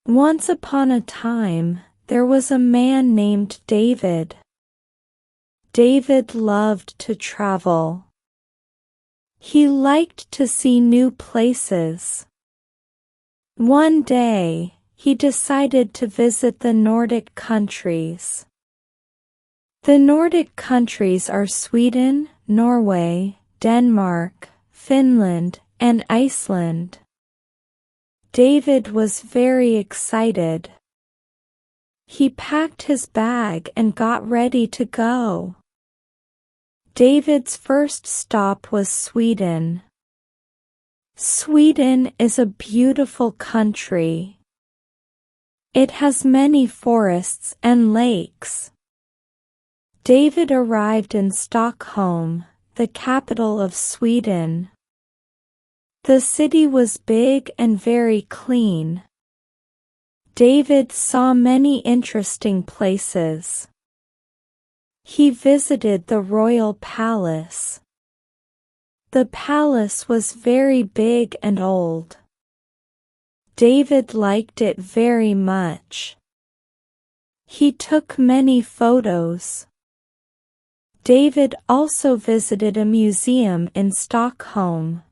Once upon a time, there was a man named David. David loved to travel. He liked to see new places. One day, he decided to visit the Nordic countries. The Nordic countries are Sweden, Norway, Denmark, Finland, and Iceland. David was very excited. He packed his bag and got ready to go. David's first stop was Sweden. Sweden is a beautiful country. It has many forests and lakes. David arrived in Stockholm, the capital of Sweden. The city was big and very clean. David saw many interesting places. He visited the royal palace. The palace was very big and old. David liked it very much. He took many photos. David also visited a museum in Stockholm.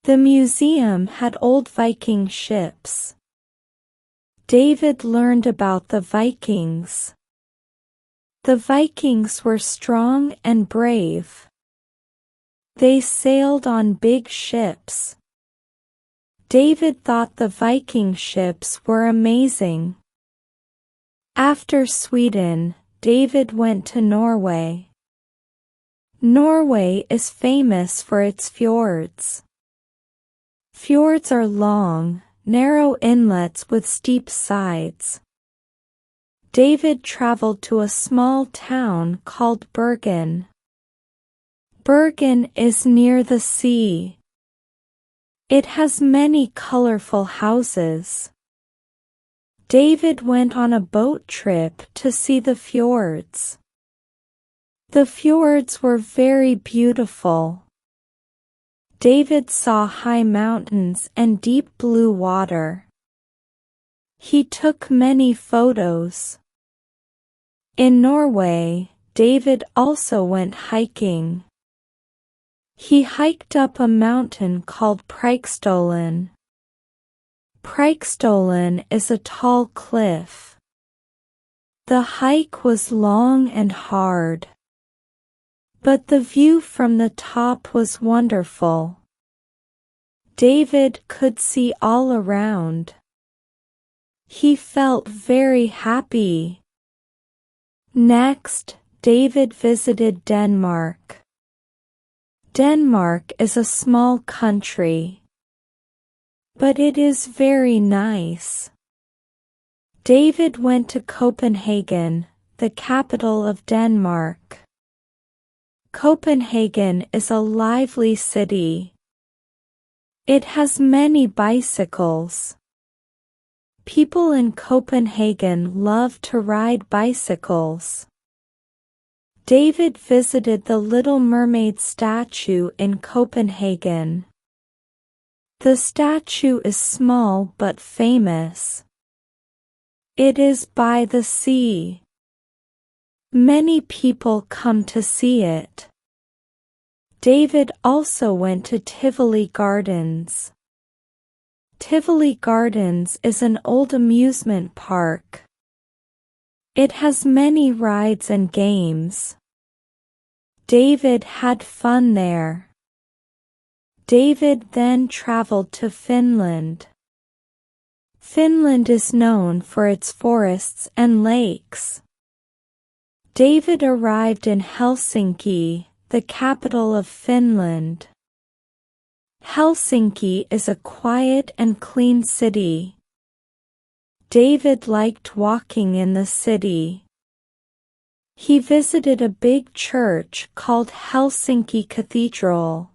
The museum had old Viking ships. David learned about the Vikings. The Vikings were strong and brave. They sailed on big ships. David thought the Viking ships were amazing. After Sweden, David went to Norway. Norway is famous for its fjords. Fjords are long, narrow inlets with steep sides. David traveled to a small town called Bergen. Bergen is near the sea. It has many colorful houses. David went on a boat trip to see the fjords. The fjords were very beautiful. David saw high mountains and deep blue water. He took many photos. In Norway, David also went hiking. He hiked up a mountain called Preikestolen. Preikestolen is a tall cliff. The hike was long and hard. But the view from the top was wonderful. David could see all around. He felt very happy. Next, David visited Denmark. Denmark is a small country. But it is very nice. David went to Copenhagen, the capital of Denmark. Copenhagen is a lively city. It has many bicycles. People in Copenhagen love to ride bicycles. David visited the Little Mermaid statue in Copenhagen. The statue is small but famous. It is by the sea. Many people come to see it. David also went to Tivoli Gardens. Tivoli Gardens is an old amusement park. It has many rides and games. David had fun there. David then traveled to Finland. Finland is known for its forests and lakes. David arrived in Helsinki, the capital of Finland. Helsinki is a quiet and clean city. David liked walking in the city. He visited a big church called Helsinki Cathedral.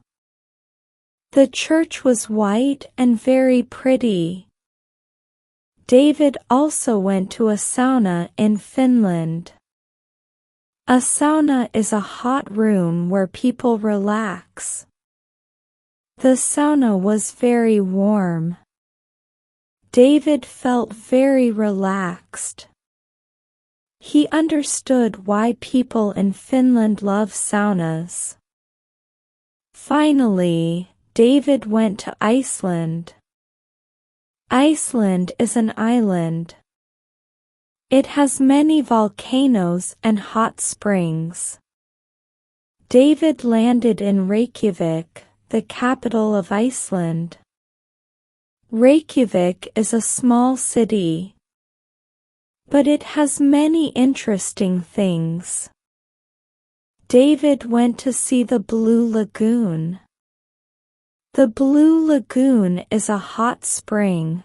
The church was white and very pretty. David also went to a sauna in Finland. A sauna is a hot room where people relax. The sauna was very warm. David felt very relaxed. He understood why people in Finland love saunas. Finally, David went to Iceland. Iceland is an island. It has many volcanoes and hot springs. David landed in Reykjavik, the capital of Iceland. Reykjavik is a small city, but it has many interesting things. David went to see the Blue Lagoon. The Blue Lagoon is a hot spring.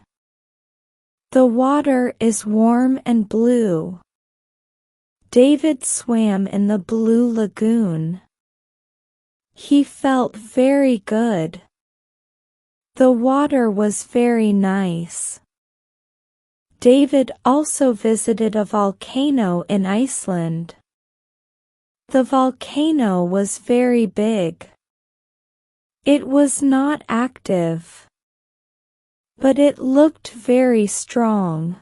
The water is warm and blue. David swam in the Blue Lagoon. He felt very good. The water was very nice. David also visited a volcano in Iceland. The volcano was very big. It was not active, but it looked very strong.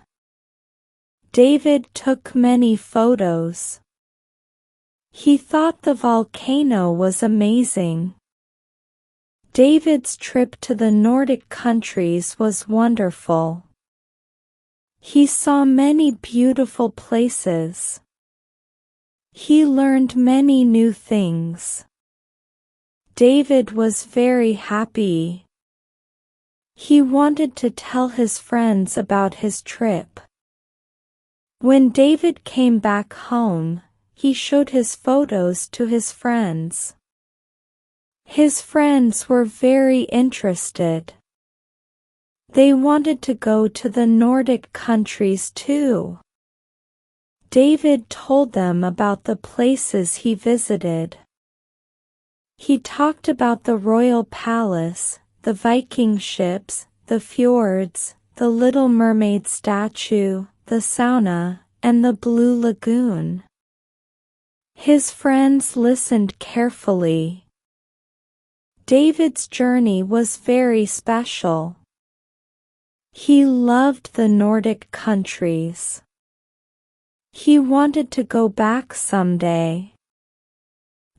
David took many photos. He thought the volcano was amazing. David's trip to the Nordic countries was wonderful. He saw many beautiful places. He learned many new things. David was very happy. He wanted to tell his friends about his trip. When David came back home, he showed his photos to his friends. His friends were very interested. They wanted to go to the Nordic countries too. David told them about the places he visited. He talked about the royal palace, the Viking ships, the fjords, the Little Mermaid statue, the sauna, and the Blue Lagoon. His friends listened carefully. David's journey was very special. He loved the Nordic countries. He wanted to go back someday.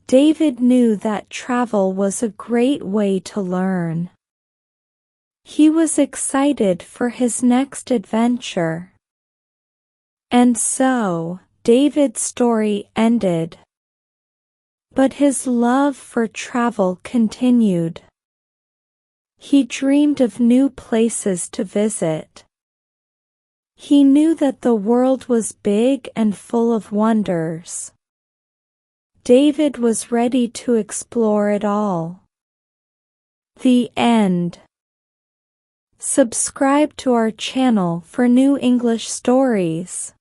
David knew that travel was a great way to learn. He was excited for his next adventure. And so, David's story ended. But his love for travel continued. He dreamed of new places to visit. He knew that the world was big and full of wonders. David was ready to explore it all. The end. Subscribe to our channel for new English stories.